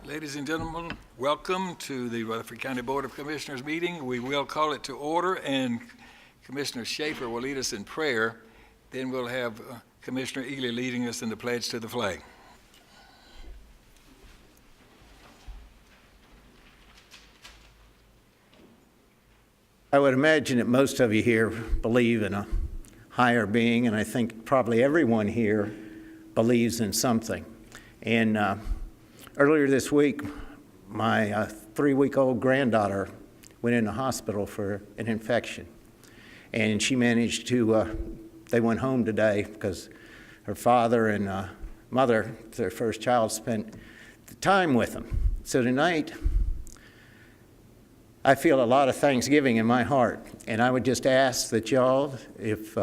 Ladies and gentlemen, welcome to the Rutherford County Board of Commissioners meeting. We will call it to order, and Commissioner Schaefer will lead us in prayer. Then we'll have Commissioner Ely leading us in the pledge to the flag. I would imagine that most of you here believe in a higher being, and I think probably everyone here believes in something. And earlier this week, my 3-week-old granddaughter went in the hospital for an infection. And she managed to, they went home today because her father and mother, their first child, spent the time with them. So tonight, I feel a lot of thanksgiving in my heart. And I would just ask that y'all, if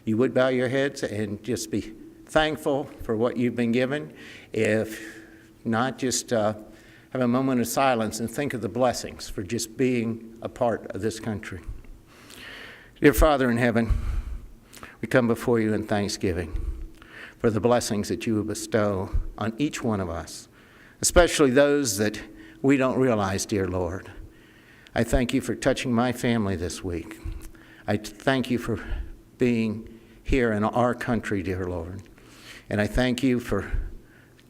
you would bow your heads and just be thankful for what you've been given. If not, just have a moment of silence and think of the blessings for just being a part of this country. Dear Father in heaven, we come before you in thanksgiving for the blessings that you bestow on each one of us, especially those that we don't realize, dear Lord. I thank you for touching my family this week. I thank you for being here in our country, dear Lord. And I thank you for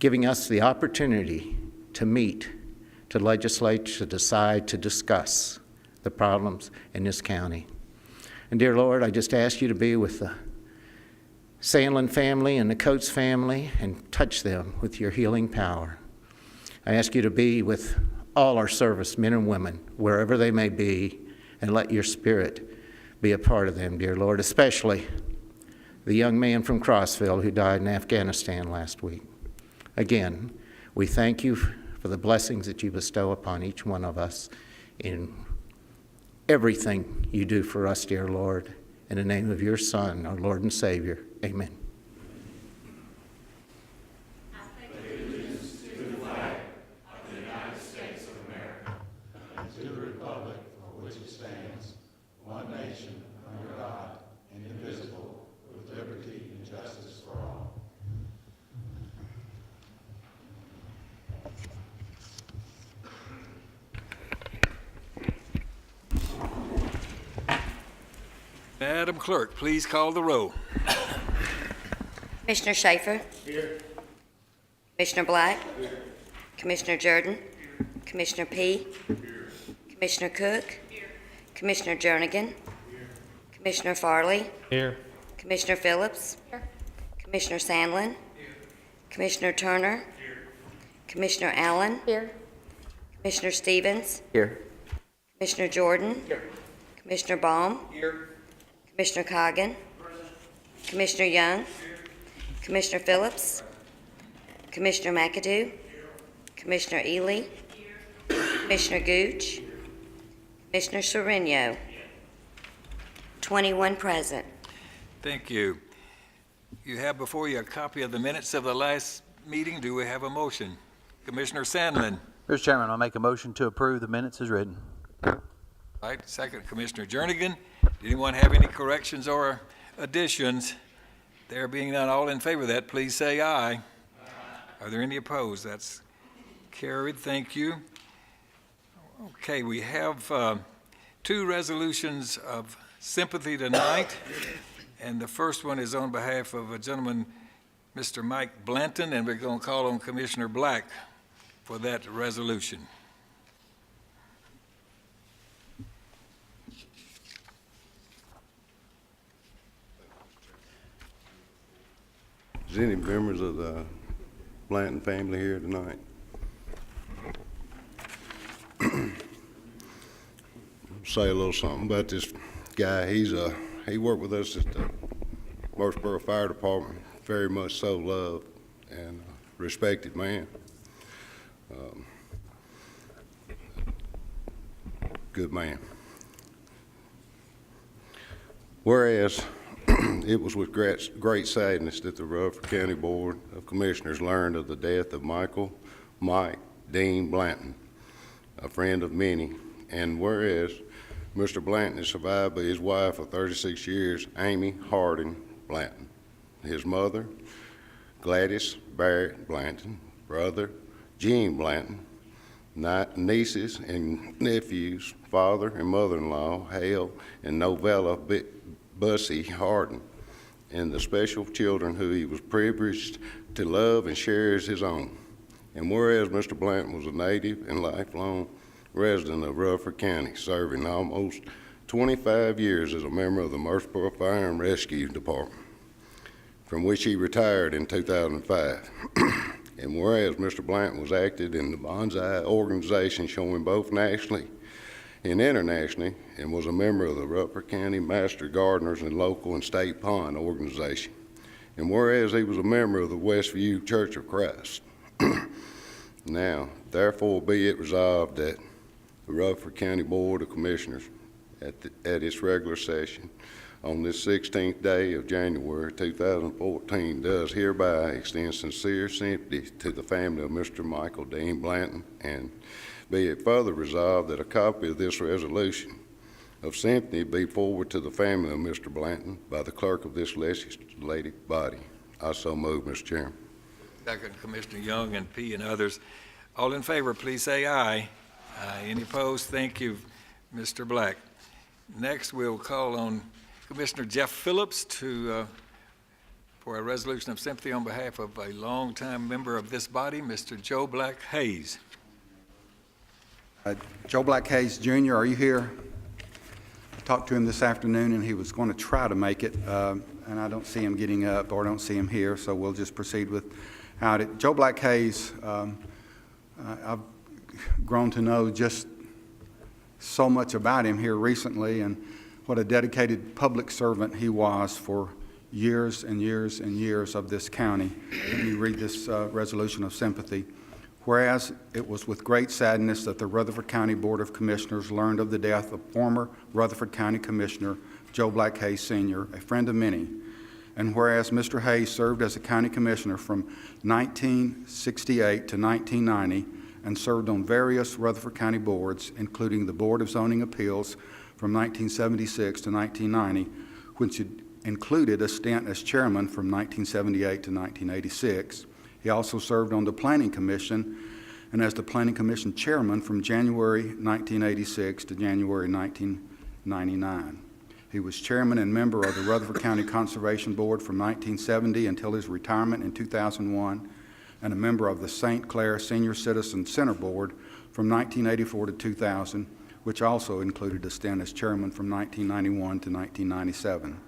giving us the opportunity to meet, to legislate, to decide, to discuss the problems in this county. And dear Lord, I just ask you to be with the Sandlin family and the Coates family and touch them with your healing power. I ask you to be with all our service men and women, wherever they may be, and let your spirit be a part of them, dear Lord, especially the young man from Crossville who died in Afghanistan last week. Again, we thank you for the blessings that you bestow upon each one of us in everything you do for us, dear Lord. In the name of your Son, our Lord and Savior, amen. Madam Clerk, please call the roll. Commissioner Schaefer. Here. Commissioner Black. Here. Commissioner Jordan. Here. Commissioner P. Here. Commissioner Cook. Here. Commissioner Jernigan. Here. Commissioner Farley. Here. Commissioner Phillips. Here. Commissioner Sandlin. Here. Commissioner Turner. Here. Commissioner Allen. Here. Commissioner Stevens. Here. Commissioner Jordan. Here. Commissioner Baum. Here. Commissioner Coggin. Commissioner Young. Commissioner Phillips. Commissioner McAdoo. Commissioner Ely. Commissioner Gooch. Commissioner Sereno. 21 present. Thank you. You have before you a copy of the minutes of the last meeting. Do we have a motion? Commissioner Sandlin. Mr. Chairman, I'll make a motion to approve the minutes as written. All right, second, Commissioner Jernigan. Did anyone have any corrections or additions? There being none, all in favor of that, please say aye. Aye. Are there any opposed? That's carried. Thank you. Okay, we have 2 resolutions of sympathy tonight, and the first one is on behalf of a gentleman, Mr. Mike Blanton, and we're going to call on Commissioner Black for that resolution. Is any members of the Blanton family here tonight? Say a little something about this guy. He worked with us at the Murfreesboro Fire Department. Very much so loved and respected man. Good man. Whereas it was with great sadness that the Rutherford County Board of Commissioners learned of the death of Mike Dean Blanton, a friend of many. And whereas Mr. Blanton is survived by his wife of 36 years, Amy Harding Blanton, his mother, Gladys Barrett Blanton, brother, Gene Blanton, nieces and nephews, father and mother-in-law, Hale and Novella Bussey Harden, and the special children who he was privileged to love and share as his own. And whereas Mr. Blanton was a native and lifelong resident of Rutherford County, serving almost 25 years as a member of the Murfreesboro Fire and Rescue Department, from which he retired in 2005. And whereas Mr. Blanton was active in the Bonsai organization, showing both nationally and internationally, and was a member of the Rutherford County Master Gardeners and Local and State Pond organization. And whereas he was a member of the Westview Church of Christ. Now, therefore be it resolved that the Rutherford County Board of Commissioners at its regular session on this 16th day of January 2014 does hereby extend sincere sympathy to the family of Mr. Michael Dean Blanton, and be it further resolved that a copy of this resolution of sympathy be forwarded to the family of Mr. Blanton by the clerk of this legislative body. I so move, Mr. Chairman. Second, Commissioner Young and P. and others. All in favor, please say aye. Aye. Any opposed? Thank you, Mr. Black. Next, we'll call on Commissioner Jeff Phillips for a resolution of sympathy on behalf of a longtime member of this body, Mr. Joe Black Hayes. Joe Black Hayes Jr., are you here? I talked to him this afternoon, and he was going to try to make it, and I don't see him getting up, or I don't see him here, so we'll just proceed without it. Joe Black Hayes, I've grown to know just so much about him here recently, and what a dedicated public servant he was for years and years and years of this county. Let me read this resolution of sympathy. Whereas it was with great sadness that the Rutherford County Board of Commissioners learned of the death of former Rutherford County Commissioner Joe Black Hayes Sr., a friend of many. And whereas Mr. Hayes served as a county commissioner from 1968 to 1990 and served on various Rutherford County boards, including the Board of Zoning Appeals from 1976 to 1990, which included a stint as chairman from 1978 to 1986. He also served on the Planning Commission and as the Planning Commission chairman from January 1986 to January 1999. He was chairman and member of the Rutherford County Conservation Board from 1970 until his retirement in 2001, and a member of the St. Clair Senior Citizen Center Board from 1984 to 2000, which also included a stint as chairman from 1991 to 1997.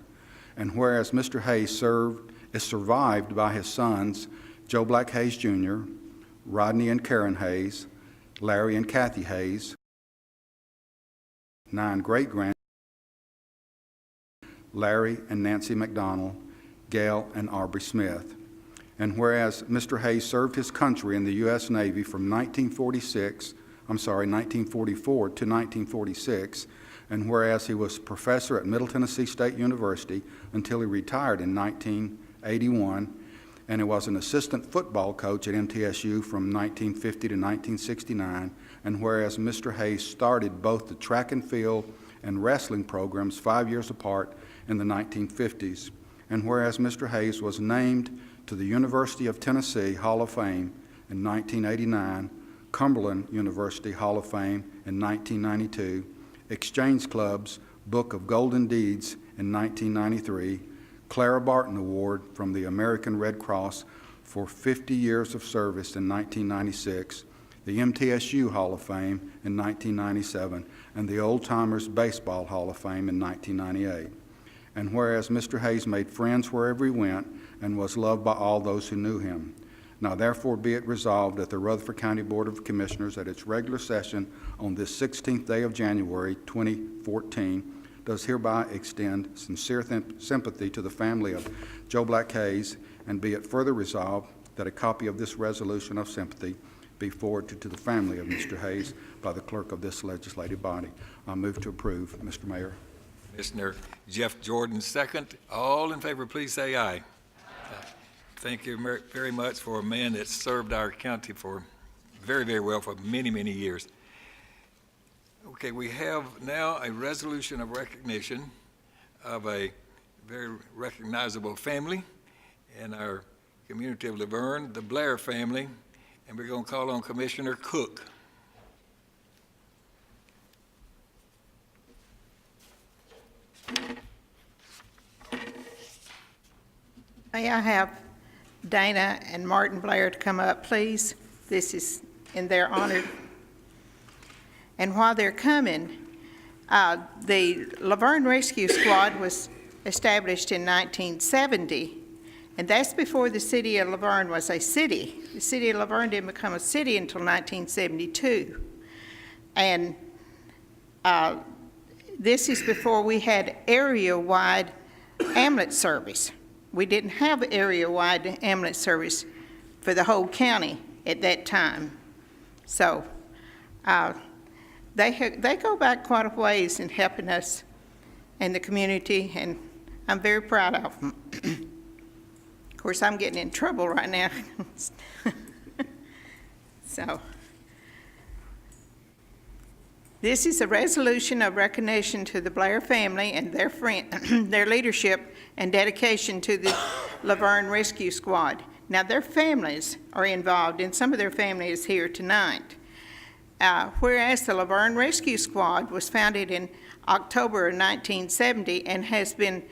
And whereas Mr. Hayes is survived by his sons, Joe Black Hayes Jr., Rodney and Karen Hayes, Larry and Kathy Hayes, 9 great-grandchildren, Larry and Nancy McDonald, Gail and Aubrey Smith. And whereas Mr. Hayes served his country in the U.S. Navy from 1944 to 1946, and whereas he was professor at Middle Tennessee State University until he retired in 1981, and he was an assistant football coach at MTSU from 1950 to 1969, and whereas Mr. Hayes started both the track and field and wrestling programs 5 years apart in the 1950s, and whereas Mr. Hayes was named to the University of Tennessee Hall of Fame in 1989, Cumberland University Hall of Fame in 1992, Exchange Club's Book of Golden Deeds in 1993, Clara Barton Award from the American Red Cross for 50 years of service in 1996, the MTSU Hall of Fame in 1997, and the Old Timers Baseball Hall of Fame in 1998. And whereas Mr. Hayes made friends wherever he went and was loved by all those who knew him. Now therefore be it resolved that the Rutherford County Board of Commissioners at its regular session on this 16th day of January 2014 does hereby extend sincere sympathy to the family of Joe Black Hayes, and be it further resolved that a copy of this resolution of sympathy be forwarded to the family of Mr. Hayes by the clerk of this legislative body. I move to approve, Mr. Mayor. Commissioner Jeff Jordan, second. All in favor, please say aye. Thank you very much for a man that served our county for very, very well for many, many years. Okay, we have now a resolution of recognition of a very recognizable family in our community of Laverne, the Blair family, and we're going to call on Commissioner Cook. May I have Dana and Martin Blair to come up, please? This is in their honor. And while they're coming, the Laverne Rescue Squad was established in 1970, and that's before the city of Laverne was a city. The city of Laverne didn't become a city until 1972. And this is before we had area-wide ambulance service. We didn't have area-wide ambulance service for the whole county at that time. So they go back quite a ways in helping us and the community, and I'm very proud of them. Of course, I'm getting in trouble right now. So, this is a resolution of recognition to the Blair family and their their leadership and dedication to the Laverne Rescue Squad. Now, their families are involved, and some of their family is here tonight. Whereas the Laverne Rescue Squad was founded in October of 1970 and has been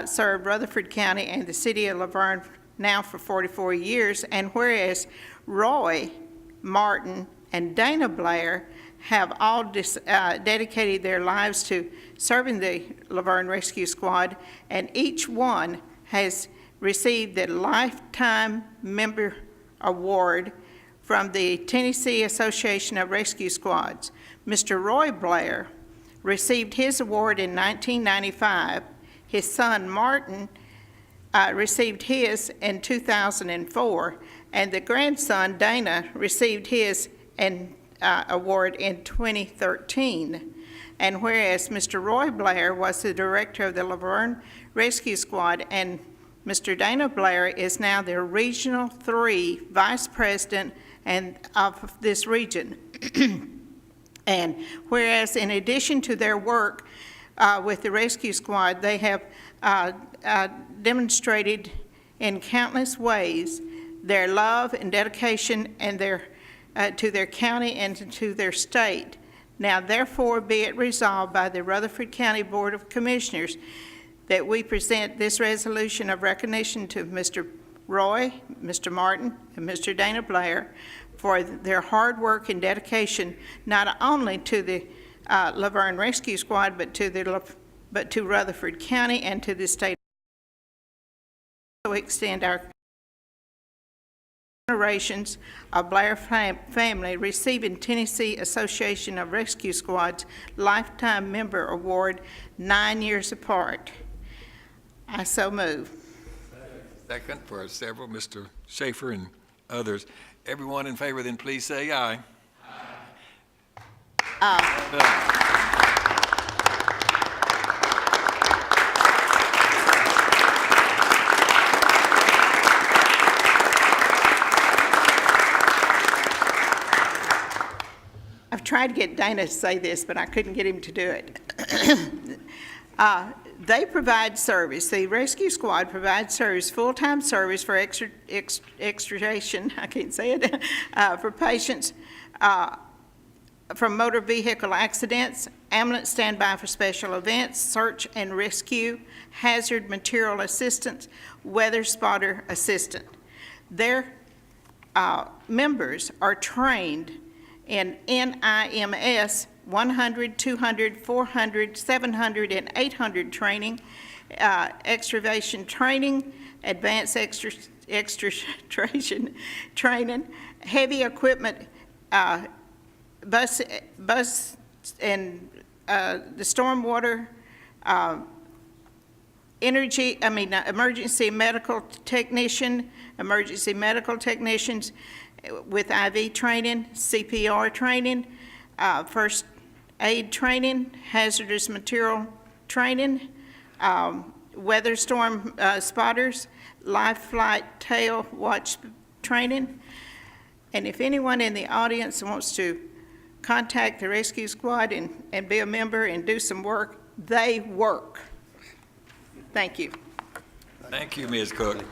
served Rutherford County and the city of Laverne now for 44 years, and whereas Roy, Martin, and Dana Blair have all dedicated their lives to serving the Laverne Rescue Squad, and each one has received the Lifetime Member Award from the Tennessee Association of Rescue Squads. Mr. Roy Blair received his award in 1995. His son Martin received his in 2004, and the grandson Dana received his award in 2013. And whereas Mr. Roy Blair was the director of the Laverne Rescue Squad, and Mr. Dana Blair is now the Regional 3 Vice President of this region. And whereas in addition to their work with the rescue squad, they have demonstrated in countless ways their love and dedication and to their county and to their state. Now therefore be it resolved by the Rutherford County Board of Commissioners that we present this resolution of recognition to Mr. Roy, Mr. Martin, and Mr. Dana Blair for their hard work and dedication, not only to the Laverne Rescue Squad, but to Rutherford County and to the state. So extend our generations of Blair family receiving Tennessee Association of Rescue Squads Lifetime Member Award 9 years apart. I so move. Second for several, Mr. Schaefer and others. Everyone in favor, then please say aye. I've tried to get Dana to say this, but I couldn't get him to do it. They provide service. The rescue squad provides service, full-time service for extrication, I can't say it, for patients from motor vehicle accidents, ambulance standby for special events, search and rescue, hazard material assistance, weather spotter assistant. Their members are trained in NIMS 100, 200, 400, 700, and 800 training, extravation training, advanced extraction training, heavy equipment, bus and the stormwater, emergency medical technicians with IV training, CPR training, first aid training, hazardous material training, weather storm spotters, life flight tail watch training. And if anyone in the audience wants to contact the rescue squad and be a member and do some work, they work. Thank you. Thank you, Ms. Cook.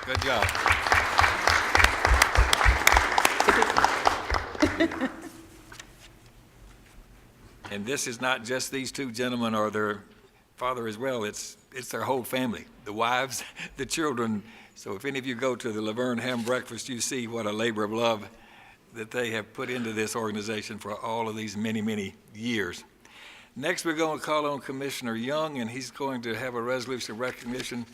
Good job. And this is not just these two gentlemen or their father as well. It's it's their whole family, the wives, the children. So if any of you go to the Laverne Ham Breakfast, you see what a labor of love that they have put into this organization for all of these many, many years. Next, we're going to call on Commissioner Young, and he's going to have a resolution of recognition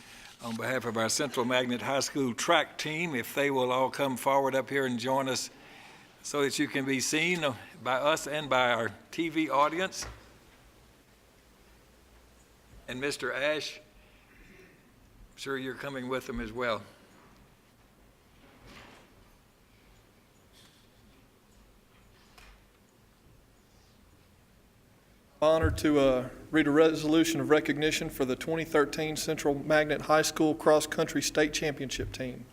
on behalf of our Central Magnet High School track team. If they will all come forward up here and join us so that you can be seen by us and by our TV audience. And Mr. Ash, I'm sure you're coming with them as well. Honored to read a resolution of recognition for the 2013 Central Magnet High School Cross Country State Championship team.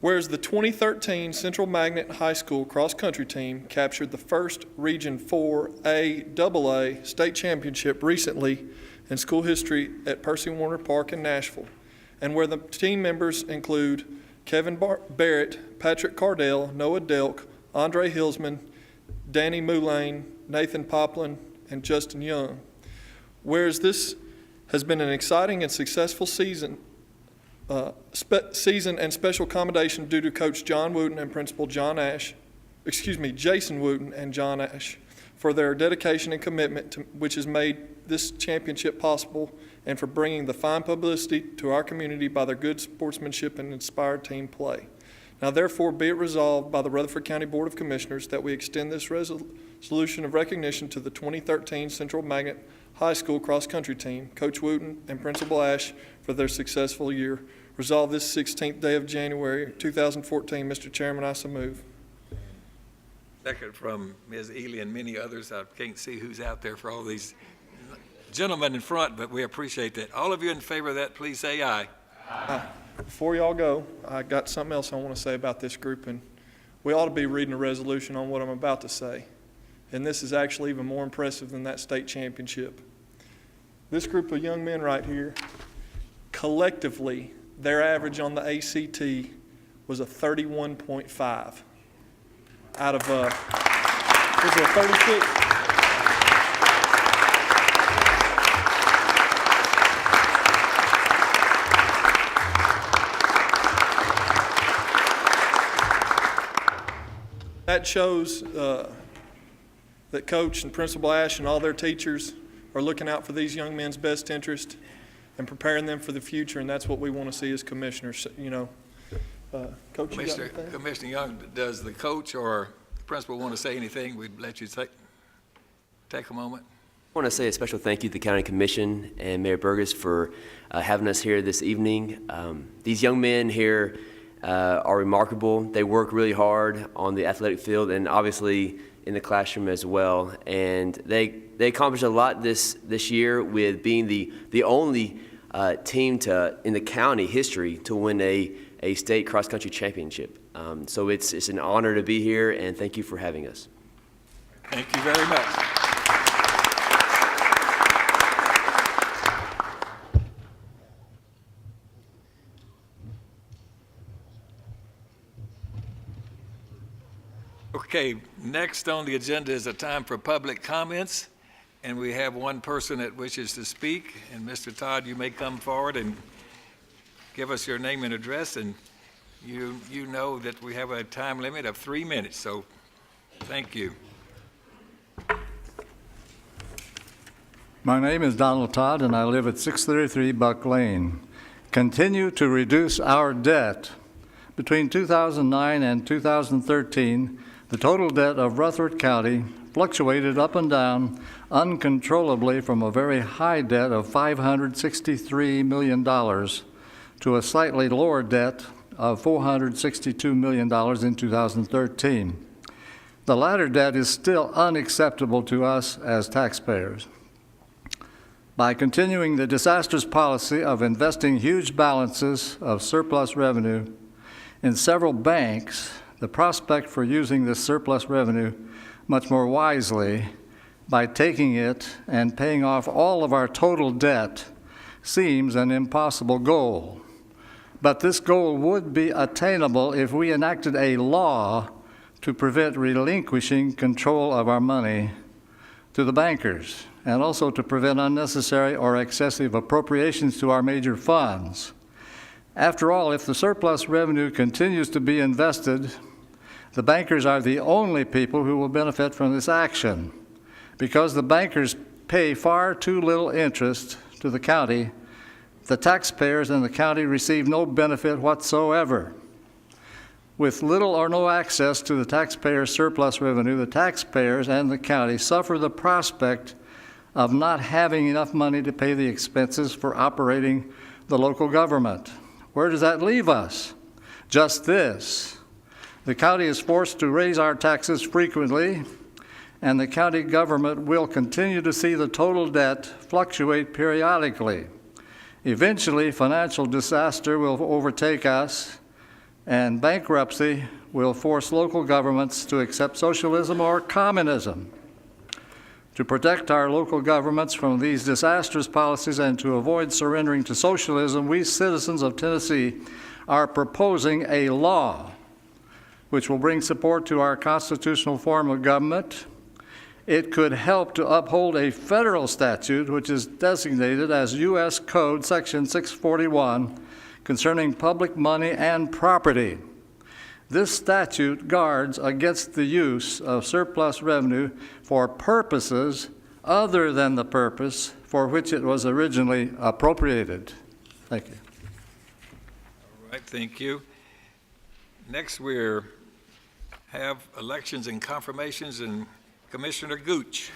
Whereas the 2013 Central Magnet High School Cross Country team captured the first Region 4A AA state championship recently in school history at Percy Warner Park in Nashville, and where the team members include Kevin Barrett, Patrick Cardell, Noah Delk, Andre Hillsman, Danny Moulane, Nathan Poplin, and Justin Young. Whereas this has been an exciting and successful season and special commendation due to Coach John Wooten and Principal Jason Wooten and John Ash for their dedication and commitment which has made this championship possible, and for bringing the fine publicity to our community by their good sportsmanship and inspired team play. Now therefore be it resolved by the Rutherford County Board of Commissioners that we extend this resolution of recognition to the 2013 Central Magnet High School Cross Country team, Coach Wooten and Principal Ash, for their successful year. Resolved this 16th day of January 2014. Mr. Chairman, I so move. Second from Ms. Ely and many others. I can't see who's out there for all these gentlemen in front, but we appreciate that. All of you in favor of that, please say aye. Aye. Before y'all go, I got something else I want to say about this group, and we ought to be reading a resolution on what I'm about to say. And this is actually even more impressive than that state championship. This group of young men right here, collectively, their average on the ACT was a 31.5 out of was it a 36? That shows that Coach and Principal Ash and all their teachers are looking out for these young men's best interest and preparing them for the future, and that's what we want to see as commissioners. You know, Coach, you got anything? Commissioner Young, does the coach or principal want to say anything? We'd let you take a moment. I want to say a special thank you to the County Commission and Mayor Burgess for having us here this evening. These young men here are remarkable. They work really hard on the athletic field and obviously in the classroom as well. And they accomplished a lot this year with being the only team in the county history to win a state cross-country championship. So it's an honor to be here, and thank you for having us. Thank you very much. Okay, next on the agenda is a time for public comments, and we have one person that wishes to speak. And Mr. Todd, you may come forward and give us your name and address, and you know that we have a time limit of 3 minutes, so thank you. My name is Donald Todd, and I live at 633 Buck Lane. Continue to reduce our debt. Between 2009 and 2013, the total debt of Rutherford County fluctuated up and down uncontrollably from a very high debt of $563 million to a slightly lower debt of $462 million in 2013. The latter debt is still unacceptable to us as taxpayers. By continuing the disastrous policy of investing huge balances of surplus revenue in several banks, the prospect for using this surplus revenue much more wisely by taking it and paying off all of our total debt seems an impossible goal. But this goal would be attainable if we enacted a law to prevent relinquishing control of our money to the bankers, and also to prevent unnecessary or excessive appropriations to our major funds. After all, if the surplus revenue continues to be invested, the bankers are the only people who will benefit from this action. Because the bankers pay far too little interest to the county, the taxpayers in the county receive no benefit whatsoever. With little or no access to the taxpayers' surplus revenue, the taxpayers and the county suffer the prospect of not having enough money to pay the expenses for operating the local government. Where does that leave us? Just this. The county is forced to raise our taxes frequently, and the county government will continue to see the total debt fluctuate periodically. Eventually, financial disaster will overtake us, and bankruptcy will force local governments to accept socialism or communism. To protect our local governments from these disastrous policies and to avoid surrendering to socialism, we citizens of Tennessee are proposing a law which will bring support to our constitutional form of government. It could help to uphold a federal statute which is designated as U.S. Code Section 641 concerning public money and property. This statute guards against the use of surplus revenue for purposes other than the purpose for which it was originally appropriated. Thank you. All right, thank you. Next, we have elections and confirmations, and Commissioner Gooch.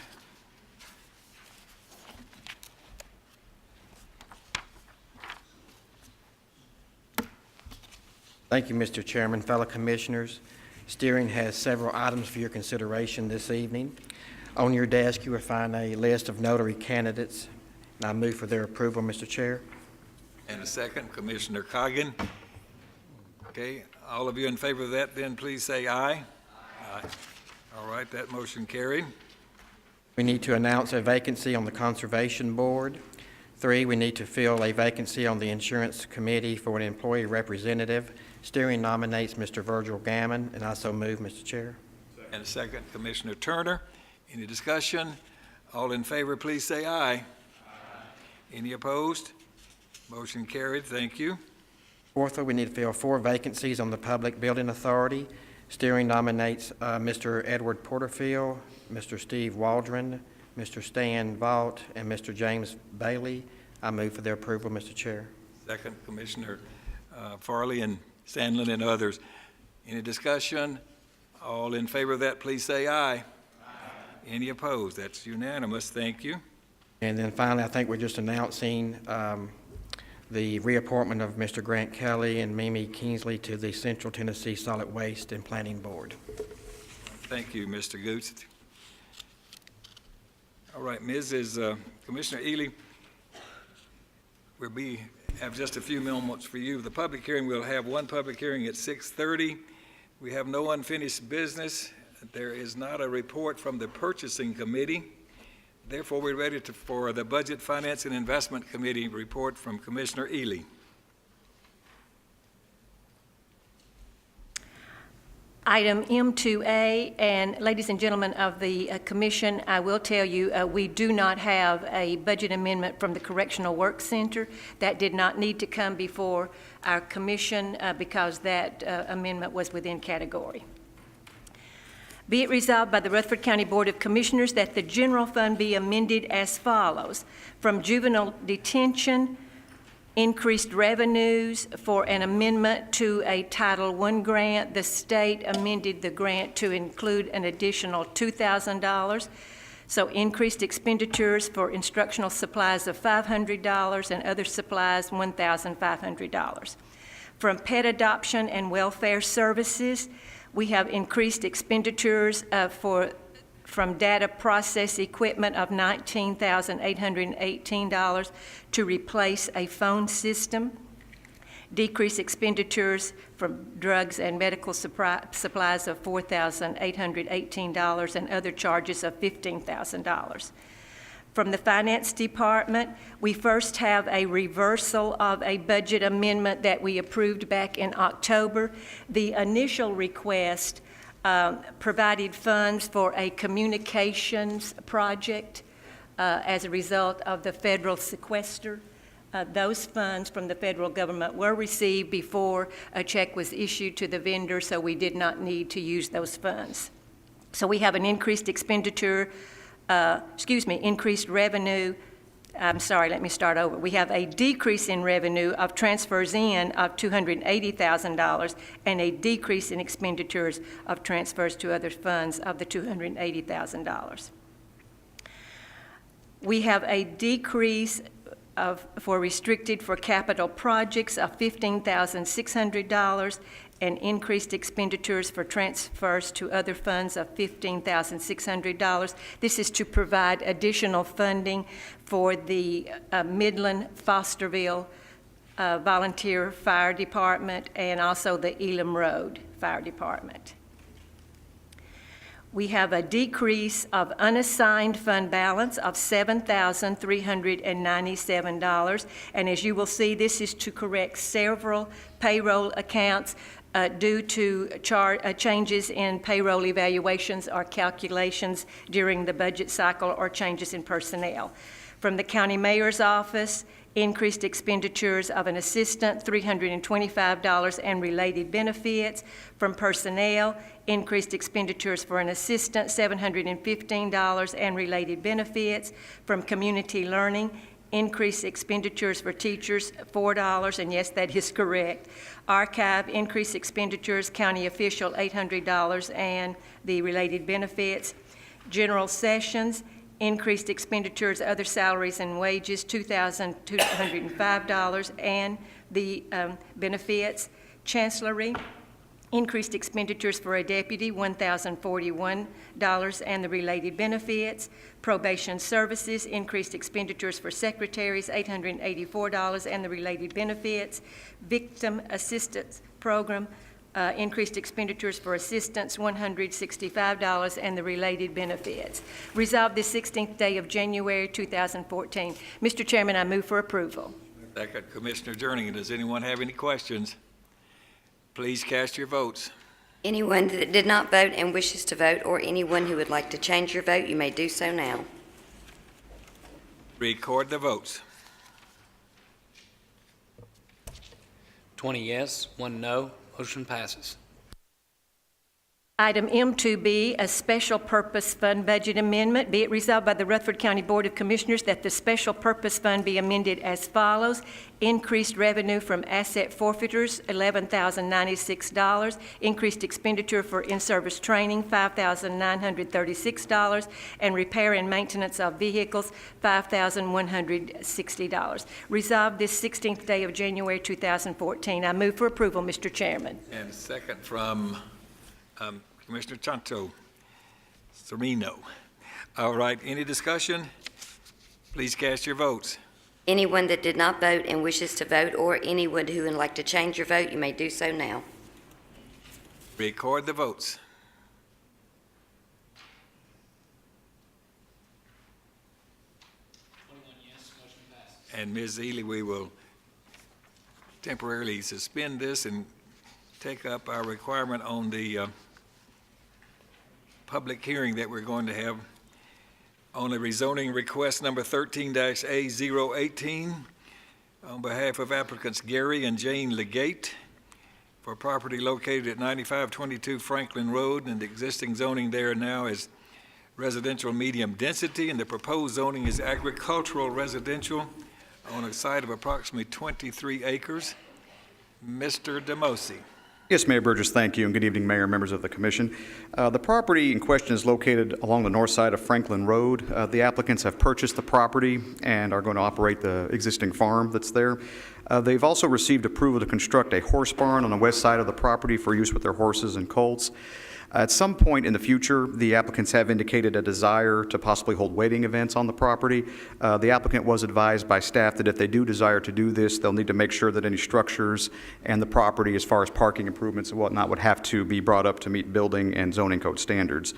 Thank you, Mr. Chairman, fellow commissioners. Steering has several items for your consideration this evening. On your desk, you will find a list of notary candidates, and I move for their approval, Mr. Chair. And a second, Commissioner Coggin. Okay, all of you in favor of that, then please say aye. Aye. All right, that motion carried. We need to announce a vacancy on the Conservation Board. 3, we need to fill a vacancy on the Insurance Committee for an employee representative. Steering nominates Mr. Virgil Gammon, and I so move, Mr. Chair. And a second, Commissioner Turner. Any discussion? All in favor, please say aye. Aye. Any opposed? Motion carried. Thank you. 4th, we need to fill 4 vacancies on the Public Building Authority. Steering nominates Mr. Edward Porterfield, Mr. Steve Waldron, Mr. Stan Vaught, and Mr. James Bailey. I move for their approval, Mr. Chair. Second, Commissioner Farley and Sandlin and others. Any discussion? All in favor of that, please say aye. Aye. Any opposed? That's unanimous. Thank you. And then finally, I think we're just announcing the reappointment of Mr. Grant Kelly and Mimi Kingsley to the Central Tennessee Solid Waste and Planning Board. Thank you, Mr. Gooch. All right, Commissioner Ely, we'll have just a few moments for you. The public hearing, we'll have one public hearing at 6:30. We have no unfinished business. There is not a report from the Purchasing Committee. Therefore, we're ready for the Budget, Finance, and Investment Committee report from Commissioner Ely. Item M2A, and ladies and gentlemen of the commission, I will tell you we do not have a budget amendment from the Correctional Work Center. That did not need to come before our commission because that amendment was within category. Be it resolved by the Rutherford County Board of Commissioners that the general fund be amended as follows. From juvenile detention, increased revenues for an amendment to a Title I grant. The state amended the grant to include an additional $2,000. So increased expenditures for instructional supplies of $500 and other supplies $1,500. From pet adoption and welfare services, we have increased expenditures from data process equipment of $19,818 to replace a phone system. Decrease expenditures from drugs and medical supplies of $4,818 and other charges of $15,000. From the Finance Department, we first have a reversal of a budget amendment that we approved back in October. The initial request provided funds for a communications project as a result of the federal sequester. Those funds from the federal government were received before a check was issued to the vendor, so we did not need to use those funds. So we have an increased expenditure, increased revenue. I'm sorry, let me start over. We have a decrease in revenue of transfers in of $280,000 and a decrease in expenditures of transfers to other funds of the $280,000. We have a decrease for restricted for capital projects of $15,600 and increased expenditures for transfers to other funds of $15,600. This is to provide additional funding for the Midland Fosterville Volunteer Fire Department and also the Elam Road Fire Department. We have a decrease of unassigned fund balance of $7,397. And as you will see, this is to correct several payroll accounts due to changes in payroll evaluations or calculations during the budget cycle or changes in personnel. From the county mayor's office, increased expenditures of an assistant, $325 and related benefits. From personnel, increased expenditures for an assistant, $715 and related benefits. From community learning, increased expenditures for teachers, $4, and yes, that is correct. Archive, increased expenditures, county official, $800 and the related benefits. General sessions, increased expenditures, other salaries and wages, $2,205 and the benefits. Chancellery, increased expenditures for a deputy, $1,041 and the related benefits. Probation services, increased expenditures for secretaries, $884 and the related benefits. Victim assistance program, increased expenditures for assistants, $165 and the related benefits. Resolved this 16th day of January 2014. Mr. Chairman, I move for approval. Second, Commissioner Jernigan. Does anyone have any questions? Please cast your votes. Anyone that did not vote and wishes to vote, or anyone who would like to change your vote, you may do so now. Record the votes. 20 yes, 1 no. Motion passes. Item M2B, a special purpose fund budget amendment. Be it resolved by the Rutherford County Board of Commissioners that the special purpose fund be amended as follows. Increased revenue from asset forfeitures, $11,096. Increased expenditure for in-service training, $5,936. And repair and maintenance of vehicles, $5,160. Resolved this 16th day of January 2014. I move for approval, Mr. Chairman. And second from Commissioner Chanto Serino. All right, any discussion? Please cast your votes. Anyone that did not vote and wishes to vote, or anyone who would like to change your vote, you may do so now. Record the votes. 21 yes, motion passes. And Ms. Ely, we will temporarily suspend this and take up our requirement on the public hearing that we're going to have on the rezoning request number 13-A018 on behalf of applicants Gary and Jane Legate for property located at 9522 Franklin Road, and the existing zoning there now is residential medium density, and the proposed zoning is agricultural residential on a site of approximately 23 acres. Mr. Demosi. Yes, Mayor Burgess, thank you, and good evening, Mayor and members of the Commission. The property in question is located along the north side of Franklin Road. The applicants have purchased the property and are going to operate the existing farm that's there. They've also received approval to construct a horse barn on the west side of the property for use with their horses and colts. At some point in the future, the applicants have indicated a desire to possibly hold wedding events on the property. The applicant was advised by staff that if they do desire to do this, they'll need to make sure that any structures and the property, as far as parking improvements and whatnot, would have to be brought up to meet building and zoning code standards.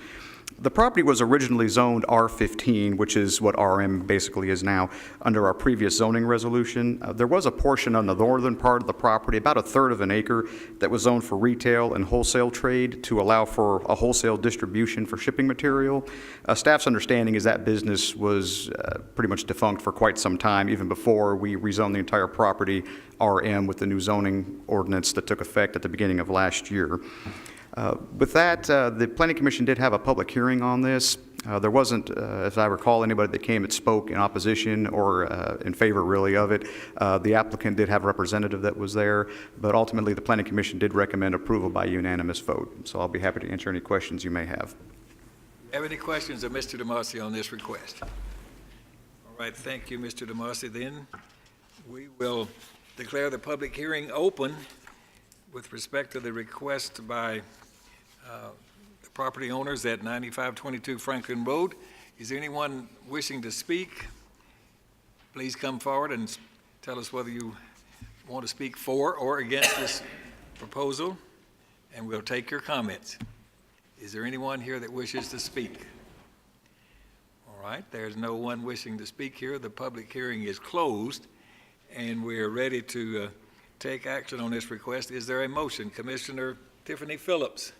The property was originally zoned R15, which is what RM basically is now, under our previous zoning resolution. There was a portion on the northern part of the property, about a third of an acre, that was zoned for retail and wholesale trade to allow for a wholesale distribution for shipping material. Staff's understanding is that business was pretty much defunct for quite some time, even before we rezoned the entire property RM with the new zoning ordinance that took effect at the beginning of last year. With that, the Planning Commission did have a public hearing on this. There wasn't, as I recall, anybody that came that spoke in opposition or in favor, really, of it. The applicant did have a representative that was there, but ultimately the Planning Commission did recommend approval by unanimous vote. So I'll be happy to answer any questions you may have. Have any questions of Mr. DeMasi on this request? All right, thank you, Mr. DeMasi. Then we will declare the public hearing open with respect to the request by the property owners at 9522 Franklin Road. Is there anyone wishing to speak? Please come forward and tell us whether you want to speak for or against this proposal, and we'll take your comments. Is there anyone here that wishes to speak? All right, there's no one wishing to speak here. The public hearing is closed, and we're ready to take action on this request. Is there a motion? Commissioner Tiffany Phillips.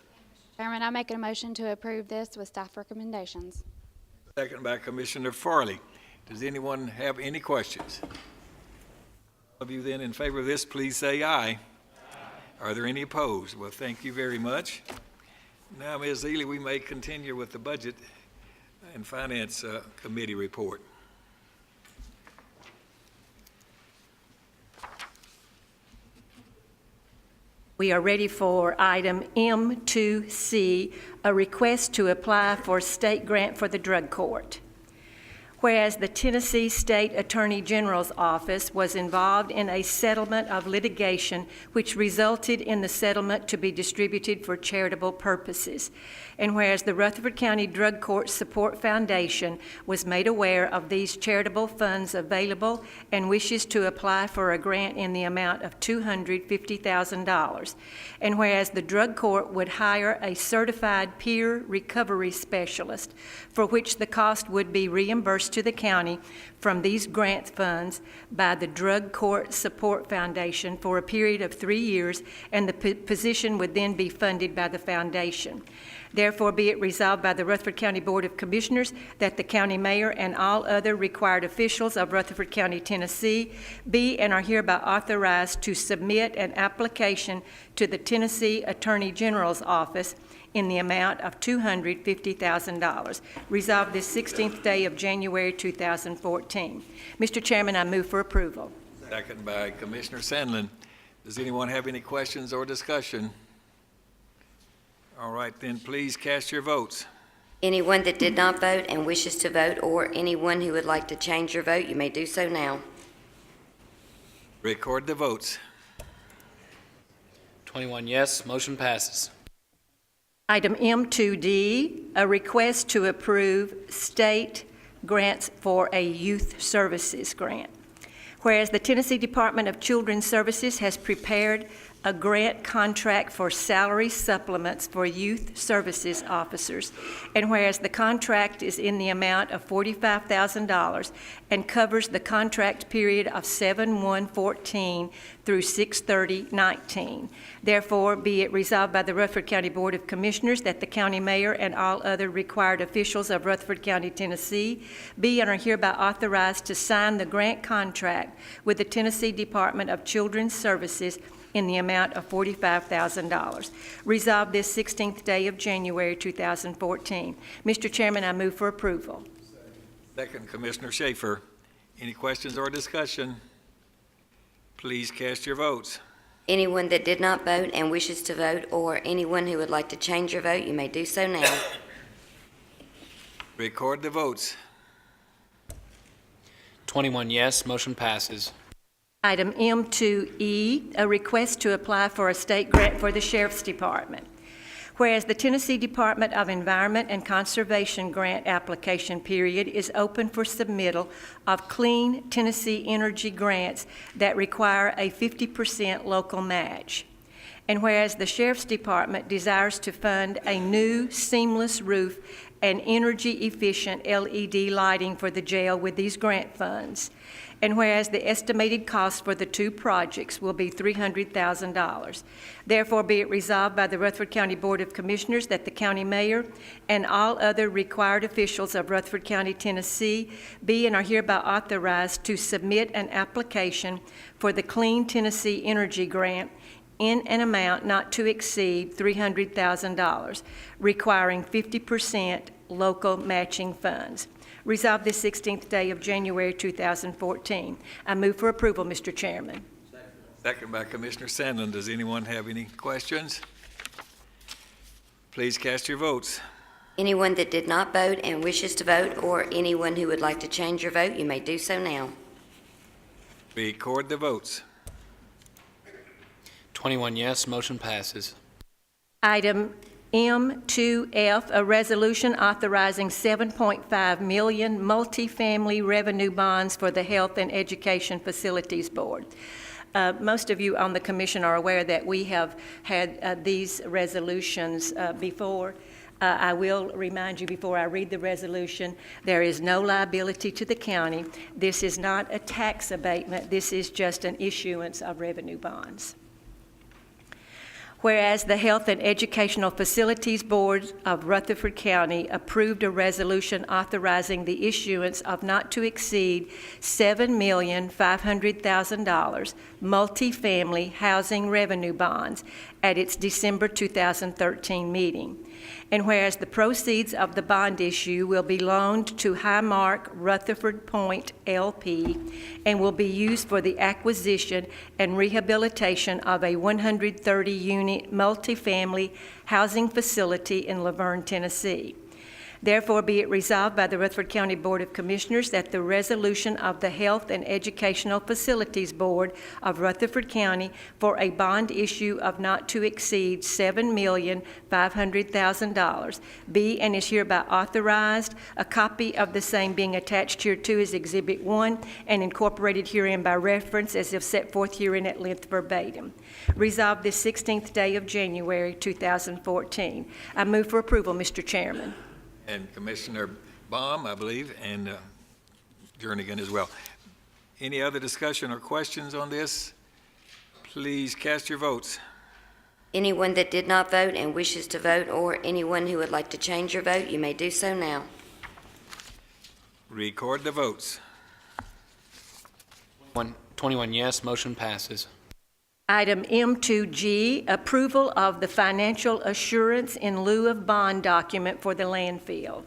Chairman, I make a motion to approve this with staff recommendations. Second by Commissioner Farley. Does anyone have any questions? All of you then in favor of this, please say aye. Are there any opposed? Well, thank you very much. Now, Ms. Ely, we may continue with the Budget and Finance Committee report. We are ready for item M2C, a request to apply for state grant for the drug court. Whereas the Tennessee State Attorney General's Office was involved in a settlement of litigation which resulted in the settlement to be distributed for charitable purposes. And whereas the Rutherford County Drug Court Support Foundation was made aware of these charitable funds available and wishes to apply for a grant in the amount of $250,000. And whereas the drug court would hire a certified peer recovery specialist for which the cost would be reimbursed to the county from these grant funds by the Drug Court Support Foundation for a period of 3 years, and the position would then be funded by the foundation. Therefore, be it resolved by the Rutherford County Board of Commissioners that the county mayor and all other required officials of Rutherford County, Tennessee, be and are hereby authorized to submit an application to the Tennessee Attorney General's Office in the amount of $250,000. Resolved this 16th day of January 2014. Mr. Chairman, I move for approval. Second by Commissioner Sandlin. Does anyone have any questions or discussion? All right, then please cast your votes. Anyone that did not vote and wishes to vote, or anyone who would like to change your vote, you may do so now. Record the votes. 21 yes, motion passes. Item M2D, a request to approve state grants for a youth services grant. Whereas the Tennessee Department of Children's Services has prepared a grant contract for salary supplements for youth services officers, and whereas the contract is in the amount of $45,000 and covers the contract period of 7/1/14 through 6/30/19. Therefore, be it resolved by the Rutherford County Board of Commissioners that the county mayor and all other required officials of Rutherford County, Tennessee, be and are hereby authorized to sign the grant contract with the Tennessee Department of Children's Services in the amount of $45,000. Resolved this 16th day of January 2014. Mr. Chairman, I move for approval. Second, Commissioner Schaefer. Any questions or discussion? Please cast your votes. Anyone that did not vote and wishes to vote, or anyone who would like to change your vote, you may do so now. Record the votes. 21 yes, motion passes. Item M2E, a request to apply for a state grant for the Sheriff's Department. Whereas the Tennessee Department of Environment and Conservation grant application period is open for submittal of Clean Tennessee Energy grants that require a 50% local match. And whereas the Sheriff's Department desires to fund a new seamless roof and energy-efficient LED lighting for the jail with these grant funds. And whereas the estimated cost for the two projects will be $300,000. Therefore, be it resolved by the Rutherford County Board of Commissioners that the county mayor and all other required officials of Rutherford County, Tennessee, be and are hereby authorized to submit an application for the Clean Tennessee Energy Grant in an amount not to exceed $300,000, requiring 50% local matching funds. Resolved this 16th day of January 2014. I move for approval, Mr. Chairman. Second by Commissioner Sandlin. Does anyone have any questions? Please cast your votes. Anyone that did not vote and wishes to vote, or anyone who would like to change your vote, you may do so now. Record the votes. 21 yes, motion passes. Item M2F, a resolution authorizing $7.5 million multifamily revenue bonds for the Health and Education Facilities Board. Most of you on the commission are aware that we have had these resolutions before. I will remind you before I read the resolution, there is no liability to the county. This is not a tax abatement. This is just an issuance of revenue bonds. Whereas the Health and Educational Facilities Board of Rutherford County approved a resolution authorizing the issuance of not to exceed $7,500,000 multifamily housing revenue bonds at its December 2013 meeting. And whereas the proceeds of the bond issue will be loaned to Highmark Rutherford Point LP and will be used for the acquisition and rehabilitation of a 130-unit multifamily housing facility in Laverne, Tennessee. Therefore, be it resolved by the Rutherford County Board of Commissioners that the resolution of the Health and Educational Facilities Board of Rutherford County for a bond issue of not to exceed $7,500,000 be and is hereby authorized, a copy of the same being attached hereto as Exhibit 1 and incorporated herein by reference as if set forth herein at length verbatim. Resolved this 16th day of January 2014. I move for approval, Mr. Chairman. And Commissioner Baum, I believe, and Jernigan as well. Any other discussion or questions on this? Please cast your votes. Anyone that did not vote and wishes to vote, or anyone who would like to change your vote, you may do so now. Record the votes. 21 yes, motion passes. Item M2G, approval of the financial assurance in lieu of bond document for the landfill.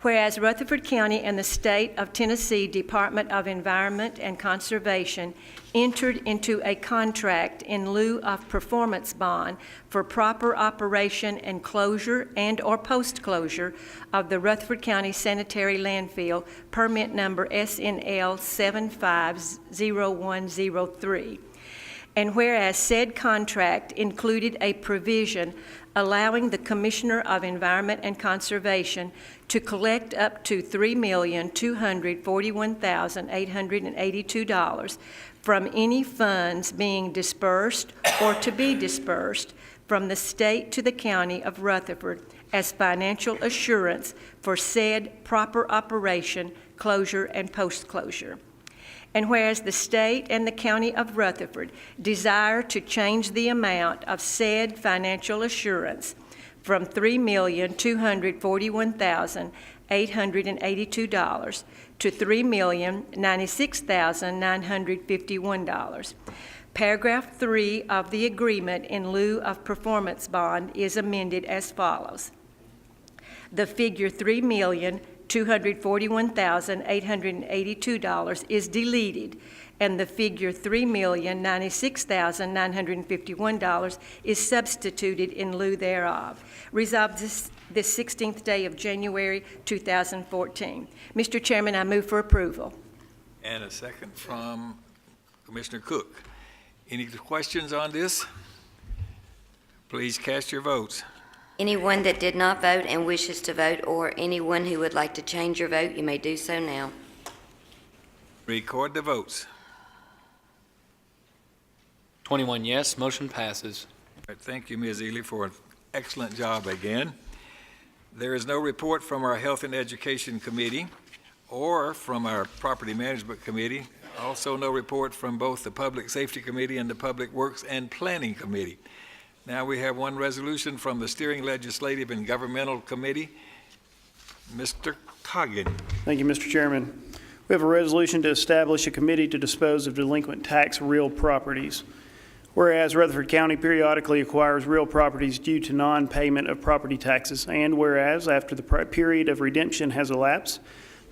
Whereas Rutherford County and the State of Tennessee Department of Environment and Conservation entered into a contract in lieu of performance bond for proper operation and closure and/or post-closure of the Rutherford County Sanitary Landfill, permit number SNL 750103. And whereas said contract included a provision allowing the Commissioner of Environment and Conservation to collect up to $3,241,882 from any funds being dispersed or to be dispersed from the state to the county of Rutherford as financial assurance for said proper operation, closure, and post-closure. And whereas the state and the county of Rutherford desire to change the amount of said financial assurance from $3,241,882 to $3,096,951. Paragraph 3 of the agreement in lieu of performance bond is amended as follows. The figure $3,241,882 is deleted, and the figure $3,096,951 is substituted in lieu thereof. Resolved this 16th day of January 2014. Mr. Chairman, I move for approval. And a second from Commissioner Cook. Any questions on this? Please cast your votes. Anyone that did not vote and wishes to vote, or anyone who would like to change your vote, you may do so now. Record the votes. 21 yes, motion passes. right, thank you, Ms. Ely, for an excellent job again. There is no report from our Health and Education Committee or from our Property Management Committee. Also, no report from both the Public Safety Committee and the Public Works and Planning Committee. Now we have one resolution from the Steering Legislative and Governmental Committee. Mr. Coggin. Thank you, Mr. Chairman. We have a resolution to establish a committee to dispose of delinquent tax real properties. Whereas Rutherford County periodically acquires real properties due to non-payment of property taxes, and whereas after the period of redemption has elapsed,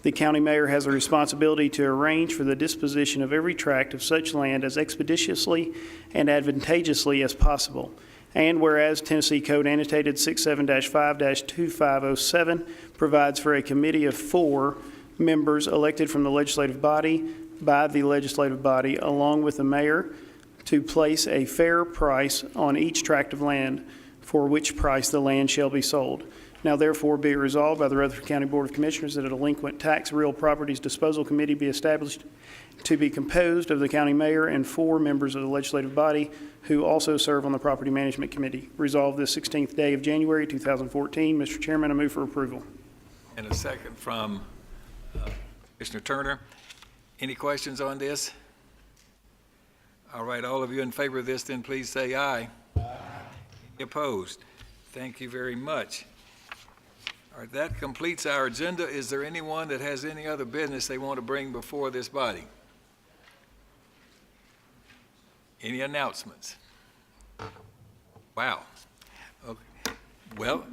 the county mayor has a responsibility to arrange for the disposition of every tract of such land as expeditiously and advantageously as possible. And whereas Tennessee Code Annotated 67-5-2507 provides for a committee of 4 members elected from the legislative body by the legislative body, along with the mayor, to place a fair price on each tract of land, for which price the land shall be sold. Now therefore be it resolved by the Rutherford County Board of Commissioners that a delinquent tax real properties disposal committee be established to be composed of the county mayor and 4 members of the legislative body who also serve on the Property Management Committee. Resolved this 16th day of January 2014. Mr. Chairman, I move for approval. And a second from Commissioner Turner. Any questions on this? All right, all of you in favor of this, then please say aye. Aye. Any opposed? Thank you very much. All right, that completes our agenda. Is there anyone that has any other business they want to bring before this body? Any announcements? Wow. Okay. Well,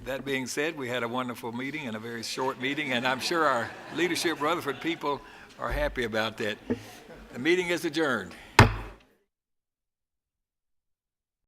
that being said, we had a wonderful meeting and a very short meeting, and I'm sure our Leadership Rutherford people are happy about that. The meeting is adjourned.